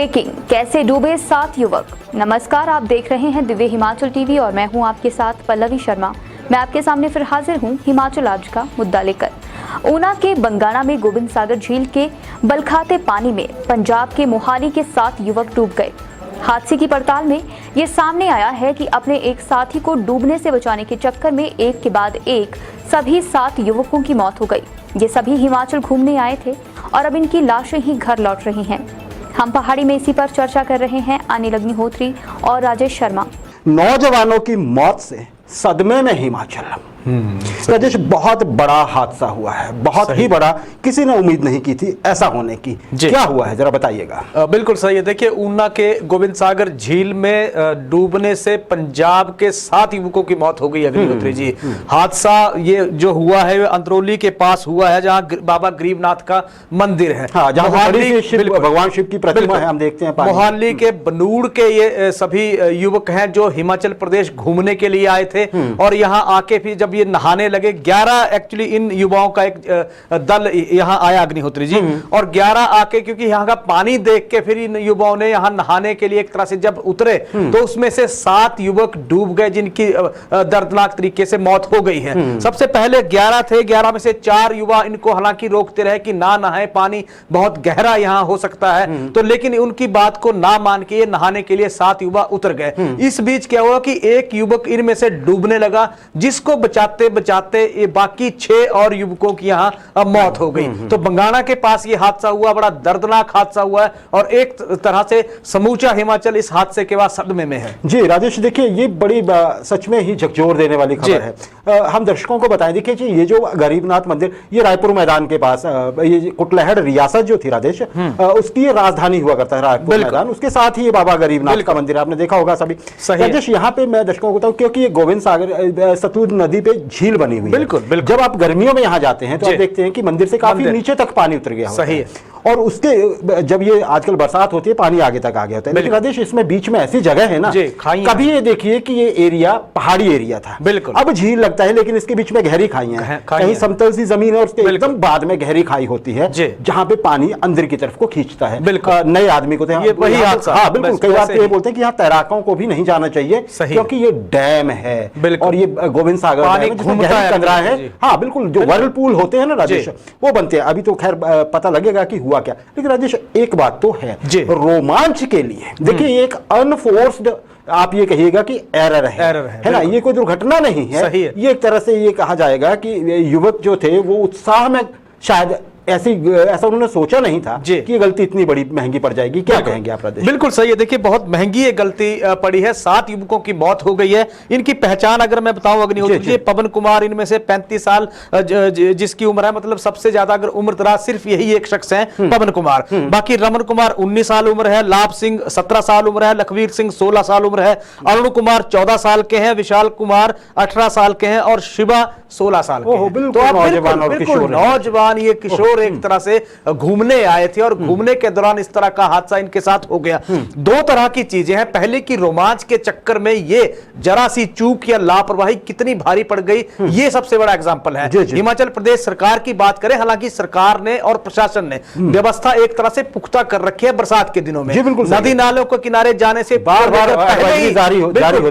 Breaking, कैसे डूबे 7 युवक। नमस्कार, आप देख रहे हैं दिव्य हिमाचल टीवी और मैं हूं आपके साथ पल्लवी शर्मा। मैं आपके सामने फिर हाजिर हूं हिमाचल आज का मुद्दा लेकर। ऊना के बंगाणा में गोबिंद सागर झील के बलखाते पानी में पंजाब के मोहाली के 7 युवक डूब गए। हादसे की पड़ताल में ये सामने आया है कि अपने एक साथी को डूबने से बचाने के चक्कर में एक के बाद एक सभी 7 युवकों की मौत हो गई। ये सभी हिमाचल घूमने आए थे और अब इनकी लाशें ही घर लौट रही हैं। हम पहाड़ी में इसी पर चर्चा कर रहे हैं अनिल अग्निहोत्री और राजेश शर्मा। नौजवानों की मौत से सदमे में हिमाचल। राजेश, बहुत बड़ा हादसा हुआ है, बहुत ही बड़ा, किसी ने उम्मीद नहीं की थी ऐसा होने की। क्या हुआ है जरा बताइएगा। बिल्कुल सही है। देखिए, ऊना के गोबिंद सागर झील में डूबने से पंजाब के 7 युवकों की मौत हो गई। अग्निहोत्री जी, हादसा ये जो हुआ है अंतरौली के पास हुआ है, जहाँ बाबा गरीबनाथ का मंदिर है। हाँ, जहाँ भगवान शिव की प्रतिमा है, हम देखते हैं। मोहाली के बनूड़ के ये सभी युवक हैं जो हिमाचल प्रदेश घूमने के लिए आए थे और यहाँ आके फिर जब ये नहाने लगे, 11 एक्चुअली इन युवाओं का एक दल यहाँ आया अग्निहोत्री जी, और 11 आके क्योंकि यहाँ का पानी देख के फिर इन युवाओं ने यहाँ नहाने के लिए एक तरह से जब उतरे तो उसमें से 7 युवक डूब गए, जिनकी दर्दनाक तरीके से मौत हो गई है। सबसे पहले 11 थे, 11 में से 4 युवा इनको हालांकि रोकते रहे कि ना नहाए, पानी बहुत गहरा यहाँ हो सकता है, तो लेकिन उनकी बात को ना मान के ये नहाने के लिए 7 युवा उतर गए। इस बीच क्या हुआ कि एक युवक इनमें से डूबने लगा, जिसको बचाते बचाते ये बाकी 6 और युवकों की यहाँ मौत हो गई। तो बंगाणा के पास ये हादसा हुआ, बड़ा दर्दनाक हादसा हुआ है और एक तरह से समूचा हिमाचल इस हादसे के बाद सदमे में है। जी राजेश, देखिए ये बड़ी सच में ही झकझोर देने वाली खबर है। हम दर्शकों को बताएं, देखिए जी, ये जो गरीबनाथ मंदिर, ये रायपुर मैदान के पास, ये कुटलहड़ रियासत जो थी राजेश, उसकी राजधानी हुआ करता है रायपुर मैदान, उसके साथ ही ये बाबा गरीबनाथ का मंदिर आपने देखा होगा सभी। राजेश, यहाँ पे मैं दर्शकों को बताऊं, क्योंकि ये गोविंद सागर सतलुज नदी पे झील बनी हुई है। बिल्कुल। जब आप गर्मियों में यहाँ जाते हैं तो आप देखते हैं कि मंदिर से काफी नीचे तक पानी उतर गया होता है। और उसके जब ये आजकल बरसात होती है, पानी आगे तक आ गया होता है। लेकिन राजेश, इसमें बीच में ऐसी जगह है ना, कभी ये देखिए कि ये एरिया पहाड़ी एरिया था, बिल्कुल, अब झील लगता है, लेकिन इसके बीच में गहरी खाइयां हैं, कहीं समतल सी जमीन है और उसके एकदम बाद में गहरी खाई होती है, जहां पे पानी अंदर की तरफ को खींचता है। नए आदमी को हाँ बिल्कुल, कई बार ये बोलते हैं कि यहाँ तैराकों को भी नहीं जाना चाहिए क्योंकि ये डैम है और ये गोविंद सागर कंदरा है। हाँ बिल्कुल, जो व्हर्लपूल होते हैं ना राजेश, वो बनते हैं। अभी तो खैर पता लगेगा कि हुआ क्या, लेकिन राजेश एक बात तो है, रोमांच के लिए देखिए एक अनफोर्स्ड, आप ये कहिएगा कि एरर है ना, ये कोई दुर्घटना नहीं है, ये एक तरह से ये कहा जाएगा कि युवक जो थे वो उत्साह में शायद ऐसा उन्होंने सोचा नहीं था कि ये गलती इतनी बड़ी महंगी पड़ जाएगी। क्या कहेंगे आप राजेश? बिल्कुल सही है। देखिए, बहुत महंगी ये गलती पड़ी है। 7 युवकों की मौत हो गई है। इनकी पहचान अगर मैं बताऊं अग्निहोत्री जी, पवन कुमार इनमें से 35 साल जिसकी उम्र है, मतलब सबसे ज्यादा अगर उम्र दराज सिर्फ यही एक शख्स है, पवन कुमार। बाकी रमन कुमार 19 साल उम्र है, लाभ सिंह 17 साल उम्र है, लखवीर सिंह 16 साल उम्र है, अरुण कुमार 14 साल के हैं, विशाल कुमार 18 साल के हैं और शिवा 16 साल के हैं। तो बिल्कुल नौजवान ये किशोर एक तरह से घूमने आए थे और घूमने के दौरान इस तरह का हादसा इनके साथ हो गया। 2 तरह की चीजें हैं। पहले की रोमांच के चक्कर में ये जरा सी चूक या लापरवाही कितनी भारी पड़ गई, ये सबसे बड़ा एग्जांपल है। हिमाचल प्रदेश सरकार की बात करें, हालांकि सरकार ने और प्रशासन ने व्यवस्था एक तरह से पुख्ता कर रखी है बरसात के दिनों में। नदी नालों के किनारे जाने से बार-बार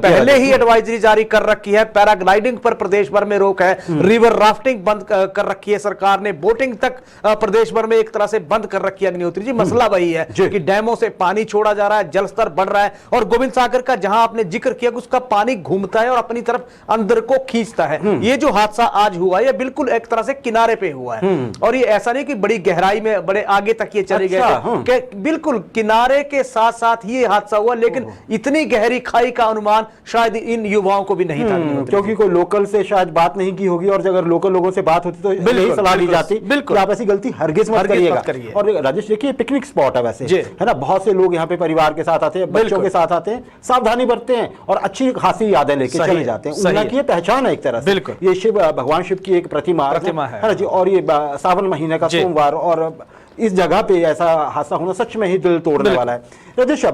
पहले ही एडवाइजरी जारी कर रखी है। पैराग्लाइडिंग पर प्रदेश भर में रोक है, रिवर राफ्टिंग बंद कर रखी है सरकार ने, बोटिंग तक प्रदेश भर में एक तरह से बंद कर रखी है। अग्निहोत्री जी, मसला वही है कि डैमों से पानी छोड़ा जा रहा है, जल स्तर बढ़ रहा है और गोविंद सागर का जहां आपने जिक्र किया, उसका पानी घूमता है और अपनी तरफ अंदर को खींचता है। ये जो हादसा आज हुआ, ये बिल्कुल एक तरह से किनारे पे हुआ है और ये ऐसा नहीं कि बड़ी गहराई में बड़े आगे तक ये चले गए, बिल्कुल किनारे के साथ साथ ही हादसा हुआ। लेकिन इतनी गहरी खाई का अनुमान शायद इन युवाओं को भी नहीं था, क्योंकि कोई लोकल से शायद बात नहीं की होगी और अगर लोकल लोगों से बात होती तो यही सलाह दी जाती, बिल्कुल आप ऐसी गलती हरगिज मत करिएगा। और राजेश देखिए, पिकनिक स्पॉट है वैसे, है ना, बहुत से लोग यहाँ पे परिवार के साथ आते हैं, बच्चों के साथ आते हैं, सावधानी बरतते हैं और अच्छी खासी यादें लेके चले जाते हैं। ऊना की पहचान है एक तरह से, ये शिव भगवान शिव की एक प्रतिमा है ना जी। और ये सावन महीने का सोमवार और इस जगह पे ऐसा हादसा होना सच में ही दिल तोड़ने वाला है। राजेश,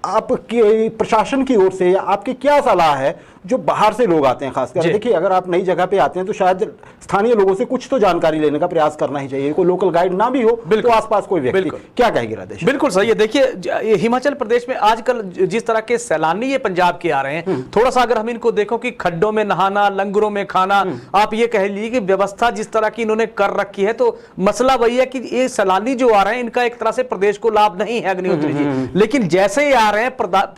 आपकी प्रशासन की ओर से आपकी क्या सलाह है जो बाहर से लोग आते हैं खासकर, देखिए अगर आप नई जगह पे आते हैं तो शायद स्थानीय लोगों से कुछ तो जानकारी लेने का प्रयास करना ही चाहिए। कोई लोकल गाइड ना भी हो तो आसपास कोई व्यक्ति, क्या कहेगी राधेश? बिल्कुल सही है। देखिए हिमाचल प्रदेश में आजकल जिस तरह के सैलानी ये पंजाब के आ रहे हैं, थोड़ा सा अगर हम इनको देखो कि खड्डों में नहाना, लंगरों में खाना, आप ये कह लीजिए कि व्यवस्था जिस तरह की इन्होंने कर रखी है, तो मसला वही है कि ये सैलानी जो आ रहे हैं इनका एक तरह से प्रदेश को लाभ नहीं है अग्निहोत्री जी। लेकिन जैसे ही आ रहे हैं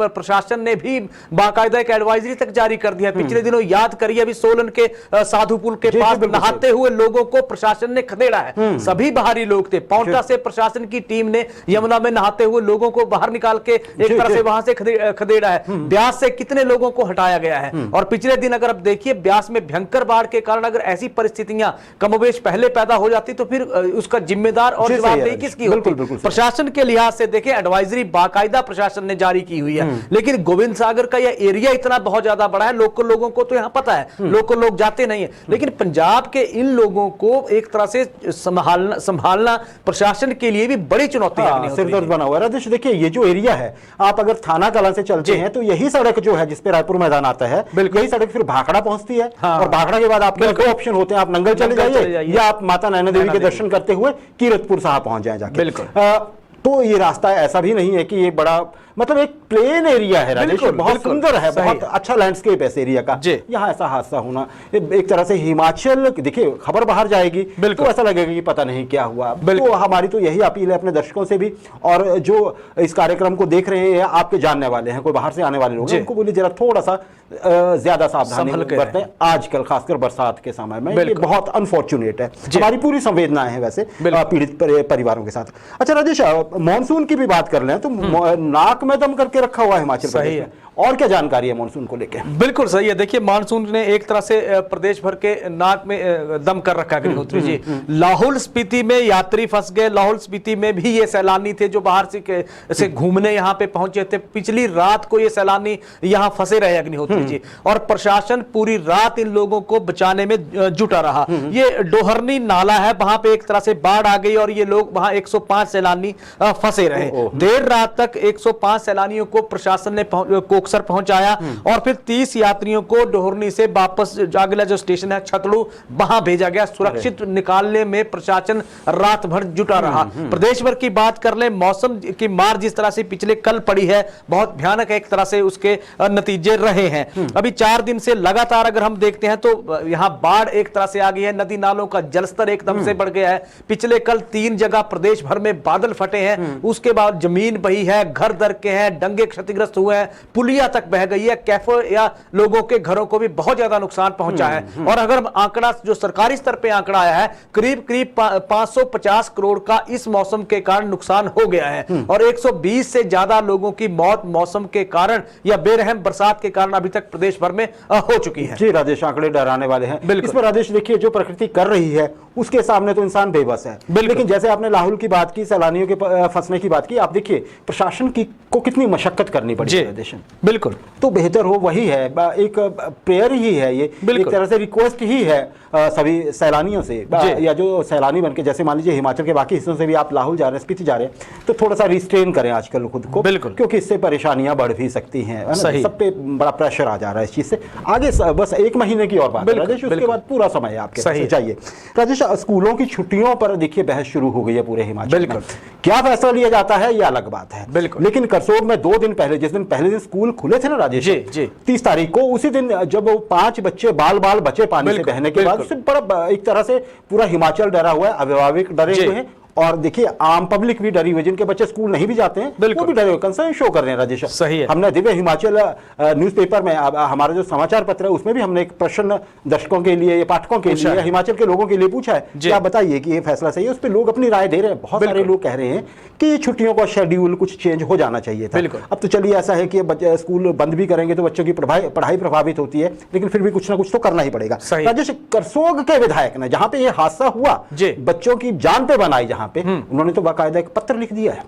प्रशासन ने भी बाकायदा एक एडवाइजरी तक जारी कर दिया। पिछले दिनों याद करिए अभी सोलन के साधुपुल के पास नहाते हुए लोगों को प्रशासन ने खदेड़ा है। सभी बाहरी लोग थे। पांवटा से प्रशासन की टीम ने यमुना में नहाते हुए लोगों को बाहर निकाल के एक तरह से वहां से खदेड़ा है। ब्यास से कितने लोगों को हटाया गया है। और पिछले दिन अगर आप देखिए ब्यास में भयंकर बाढ़ के कारण अगर ऐसी परिस्थितियां कमोबेश पहले पैदा हो जाती तो फिर उसका जिम्मेदार और जवाबदेही किसकी होती? प्रशासन के लिहाज से देखें एडवाइजरी बाकायदा प्रशासन ने जारी की हुई है। लेकिन गोविंद सागर का यह एरिया इतना बहुत ज्यादा बड़ा है, लोकल लोगों को तो यहां पता है, लोकल लोग जाते नहीं है। लेकिन पंजाब के इन लोगों को एक तरह से संभालना प्रशासन के लिए भी बड़ी चुनौती है, सिरदर्द बना हुआ है। राजेश देखिए ये जो एरिया है, आप अगर थाना कला से चलते हैं तो यही सड़क जो है जिसपे रायपुर मैदान आता है, यही सड़क फिर भाखड़ा पहुंचती है। और भाखड़ा के बाद आपके दो ऑप्शन होते हैं, आप नंगल चले जाइए या आप माता नैना देवी के दर्शन करते हुए कीरतपुर साहब पहुंच जाए जाके। बिल्कुल। तो ये रास्ता ऐसा भी नहीं है कि ये बड़ा मतलब एक प्लेन एरिया है राजेश, बहुत सुंदर है, बहुत अच्छा लैंडस्केप है इस एरिया का। यहाँ ऐसा हादसा होना एक तरह से हिमाचल, देखिए खबर बाहर जाएगी तो ऐसा लगेगा कि पता नहीं क्या हुआ। तो हमारी तो यही अपील है अपने दर्शकों से भी, और जो इस कार्यक्रम को देख रहे हैं आपके जानने वाले हैं, कोई बाहर से आने वाले लोग हैं, उनको बोलिए जरा थोड़ा सा ज्यादा सावधानी बरतें आजकल, खासकर बरसात के समय में। ये बहुत अनफॉर्चुनेट है। हमारी पूरी संवेदनाएं हैं वैसे पीड़ित परिवारों के साथ। अच्छा राजेश, मानसून की भी बात कर लें तो नाक में दम करके रखा हुआ है हिमाचल प्रदेश में, और क्या जानकारी है मानसून को लेकर? बिल्कुल सही है। देखिए मानसून ने एक तरह से प्रदेश भर के नाक में दम कर रखा है अग्निहोत्री जी। लाहौल स्पीति में यात्री फंस गए। लाहौल स्पीति में भी ये सैलानी थे जो बाहर से घूमने यहाँ पे पहुंचे थे। पिछली रात को ये सैलानी यहाँ फंसे रहे अग्निहोत्री जी, और प्रशासन पूरी रात इन लोगों को बचाने में जुटा रहा। ये डोहरनी नाला है, वहां पे एक तरह से बाढ़ आ गई और ये लोग वहां 105 सैलानी फंसे रहे। देर रात तक 105 सैलानियों को प्रशासन ने कोकसर पहुंचाया और फिर 30 यात्रियों को डोहरनी से वापस अगला जो स्टेशन है छतड़ू वहां भेजा गया। सुरक्षित निकालने में प्रशासन रात भर जुटा रहा। प्रदेश भर की बात कर ले, मौसम की मार जिस तरह से पिछले कल पड़ी है बहुत भयानक एक तरह से उसके नतीजे रहे हैं। अभी 4 दिन से लगातार अगर हम देखते हैं तो यहां बाढ़ एक तरह से आ गई है। नदी नालों का जलस्तर एकदम से बढ़ गया है। पिछले कल 3 जगह प्रदेश भर में बादल फटे हैं, उसके बाद जमीन बही है, घर दरके हैं, डंगे क्षतिग्रस्त हुए हैं, पुलिया तक बह गई है, कैफे या लोगों के घरों को भी बहुत ज्यादा नुकसान पहुंचा है। और अगर आंकड़ा जो सरकारी स्तर पे आंकड़ा आया है, करीब 550 करोड़ का इस मौसम के कारण नुकसान हो गया है। और 120 से ज्यादा लोगों की मौत मौसम के कारण या बेरहम बरसात के कारण अभी तक प्रदेश भर में हो चुकी है। जी राजेश, आंकड़े डराने वाले हैं। इसमें राजेश देखिए जो प्रकृति कर रही है उसके सामने तो इंसान बेबस है। लेकिन जैसे आपने लाहौल की बात की, सैलानियों के फंसने की बात की, आप देखिए प्रशासन को कितनी मशक्कत करनी पड़ी राजेश। बिल्कुल, तो बेहतर हो वही है, एक प्रेयर ही है ये, एक तरह से रिक्वेस्ट ही है सभी सैलानियों से, या जो सैलानी बनके, जैसे मान लीजिए हिमाचल के बाकी हिस्सों से भी आप लाहौल जा रहे हैं, स्पीति जा रहे हैं, तो थोड़ा सा रिस्ट्रेन करें आजकल खुद को, क्योंकि इससे परेशानियां बढ़ भी सकती हैं। सब पे बड़ा प्रेशर आ जा रहा है इस चीज से। आगे बस 1 महीने की और बात है राजेश, उसके बाद पूरा समय आपके पास चाहिए। राजेश, स्कूलों की छुट्टियों पर देखिए बहस शुरू हो गई है पूरे हिमाचल में। क्या फैसला लिया जाता है ये अलग बात है, लेकिन करसोग में 2 दिन पहले, जिस दिन पहले दिन स्कूल खुले थे ना राजेश, 30 तारीख को, उसी दिन जब वो 5 बच्चे बाल बचे पानी से बहने के बाद, उससे बड़ा एक तरह से पूरा हिमाचल डरा हुआ है, अभिभावक डरे हुए हैं, और देखिए आम पब्लिक भी डरी हुई, जिनके बच्चे स्कूल नहीं भी जाते हैं वो भी डरे हुए, कंसर्न शो कर रहे हैं राजेश। सही है। हमने दिव्य हिमाचल न्यूज़पेपर में, हमारा जो समाचार पत्र है उसमें भी हमने एक प्रश्न दर्शकों के लिए, पाठकों के लिए, हिमाचल के लोगों के लिए पूछा है, क्या बताइए कि ये फैसला सही है। उस पर लोग अपनी राय दे रहे हैं। बहुत सारे लोग कह रहे हैं कि छुट्टियों का शेड्यूल कुछ चेंज हो जाना चाहिए था। अब तो चलिए ऐसा है कि स्कूल बंद भी करेंगे तो बच्चों की पढ़ाई प्रभावित होती है, लेकिन फिर भी कुछ ना कुछ तो करना ही पड़ेगा। राजेश, करसोग के विधायक ने, जहां पे ये हादसा हुआ, बच्चों की जान पे बनाई, जहां यहाँ पे, उन्होंने तो बाकायदा एक पत्र लिख दिया है।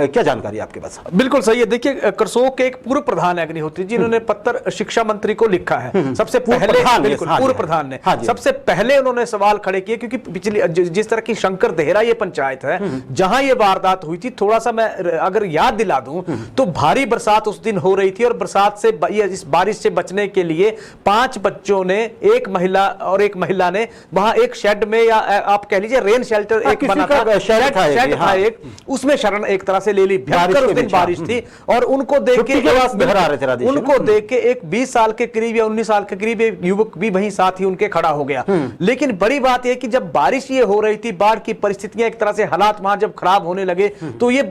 क्या जानकारी आपके पास? बिल्कुल सही है। देखिए, करसोग के एक पूर्व प्रधान अग्निहोत्री जी, इन्होंने पत्र शिक्षा मंत्री को लिखा है। सबसे पहले पूर्व प्रधान ने सबसे पहले उन्होंने सवाल खड़े किए, क्योंकि पिछली जिस तरह की शंकर देहरा ये पंचायत है जहां ये वारदात हुई थी, थोड़ा सा मैं अगर याद दिला दूं तो भारी बरसात उस दिन हो रही थी और बरसात से इस बारिश से बचने के लिए 5 बच्चों ने, एक महिला ने वहां एक शेड में, या आप कह लीजिए रेन शेल्टर एक बना था, शेड था एक, उसमें शरण एक तरह से ले ली। भयंकर उस दिन बारिश थी और उनको देख के एक 20 साल के करीब या 19 साल के करीब एक युवक भी वहीं साथ ही उनके खड़ा हो गया। लेकिन बड़ी बात यह कि जब बारिश ये हो रही थी, बाढ़ की परिस्थितियां एक तरह से, हालात वहां जब खराब होने लगे, तो ये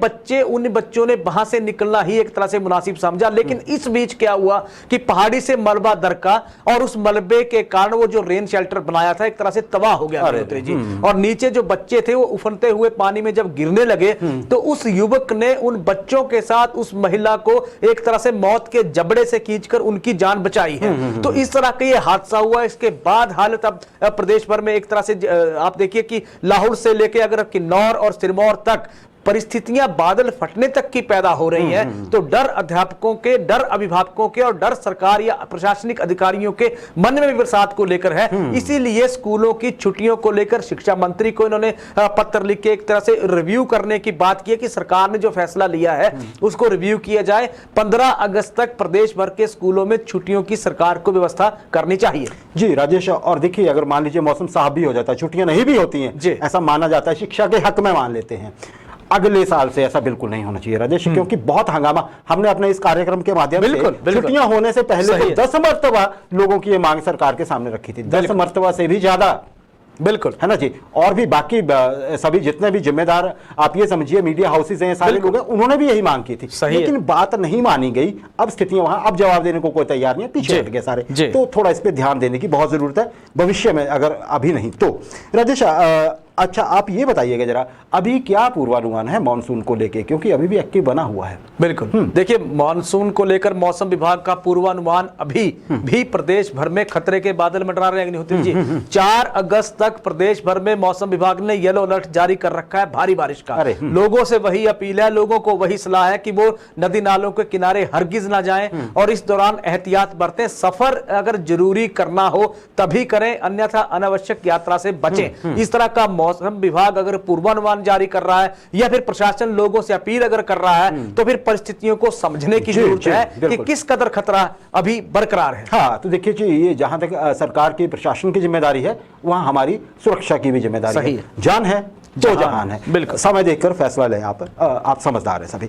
उन बच्चों ने वहां से निकलना ही एक तरह से मुनासिब समझा। लेकिन इस बीच क्या हुआ कि पहाड़ी से मलबा दरका और उस मलबे के कारण वो जो रेन शेल्टर बनाया था एक तरह से तबाह हो गया जी। और नीचे जो बच्चे थे वो उफनते हुए पानी में जब गिरने लगे तो उस युवक ने उन बच्चों के साथ उस महिला को एक तरह से मौत के जबड़े से खींचकर उनकी जान बचाई है। तो इस तरह का ये हादसा हुआ। इसके बाद हालत अब प्रदेश भर में एक तरह से आप देखिए कि लाहौर से लेकर अगर किन्नौर और सिरमौर तक परिस्थितियां बादल फटने तक की पैदा हो रही है। तो डर अध्यापकों के, डर अभिभावकों के और डर सरकार या प्रशासनिक अधिकारियों के मन में भी बरसात को लेकर है। इसीलिए स्कूलों की छुट्टियों को लेकर शिक्षा मंत्री को इन्होंने पत्र लिख के एक तरह से रिव्यू करने की बात की है कि सरकार ने जो फैसला लिया है उसको रिव्यू किया जाए। 15 अगस्त तक प्रदेश भर के स्कूलों में छुट्टियों की सरकार को व्यवस्था करनी चाहिए। जी राजेश, और देखिए अगर मान लीजिए मौसम साफ भी हो जाता है, छुट्टियां नहीं भी होती हैं, ऐसा माना जाता है, शिक्षा के हक में मान लेते हैं, अगले साल से ऐसा बिल्कुल नहीं होना चाहिए राजेश, क्योंकि बहुत हंगामा हमने अपने इस कार्यक्रम के माध्यम से छुट्टियां होने से पहले तो 10 मरतबा लोगों की ये मांग सरकार के सामने रखी थी, 10 मरतबा से भी ज्यादा। बिल्कुल है ना जी। और भी बाकी सभी जितने भी जिम्मेदार आप ये समझिए मीडिया हाउसेज हैं, सारे लोग हैं, उन्होंने भी यही मांग की थी, लेकिन बात नहीं मानी गई। अब स्थितियां वहां, अब जवाब देने को कोई तैयार नहीं है, पीछे हट गए सारे। तो थोड़ा इस पे ध्यान देने की बहुत जरूरत है भविष्य में, अगर अभी नहीं तो। राजेश, अच्छा आप ये बताइएगा जरा, अभी क्या पूर्वानुमान है मॉनसून को लेके, क्योंकि अभी भी एक्टिव बना हुआ है। बिल्कुल, देखिए मॉनसून को लेकर मौसम विभाग का पूर्वानुमान अभी भी प्रदेश भर में खतरे के बादल मंडरा रहे हैं अग्निहोत्री जी। 4 अगस्त तक प्रदेश भर में मौसम विभाग ने येलो अलर्ट जारी कर रखा है भारी बारिश का। लोगों से वही अपील है, लोगों को वही सलाह है कि वो नदी नालों के किनारे हरगिज ना जाएं और इस दौरान एहतियात बरतें। सफर अगर जरूरी करना हो तभी करें, अन्यथा अनावश्यक यात्रा से बचें। इस तरह का मौसम विभाग अगर पूर्वानुमान जारी कर रहा है या फिर प्रशासन लोगों से अपील अगर कर रहा है तो फिर परिस्थितियों को समझने की जरूरत है कि किस कदर खतरा अभी बरकरार है। हाँ, तो देखिए जी, ये जहां तक सरकार की, प्रशासन की जिम्मेदारी है, वहां हमारी सुरक्षा की भी जिम्मेदारी है। जान है तो जहान है। बिल्कुल, समय देखकर फैसला लें आप समझदार हैं सभी।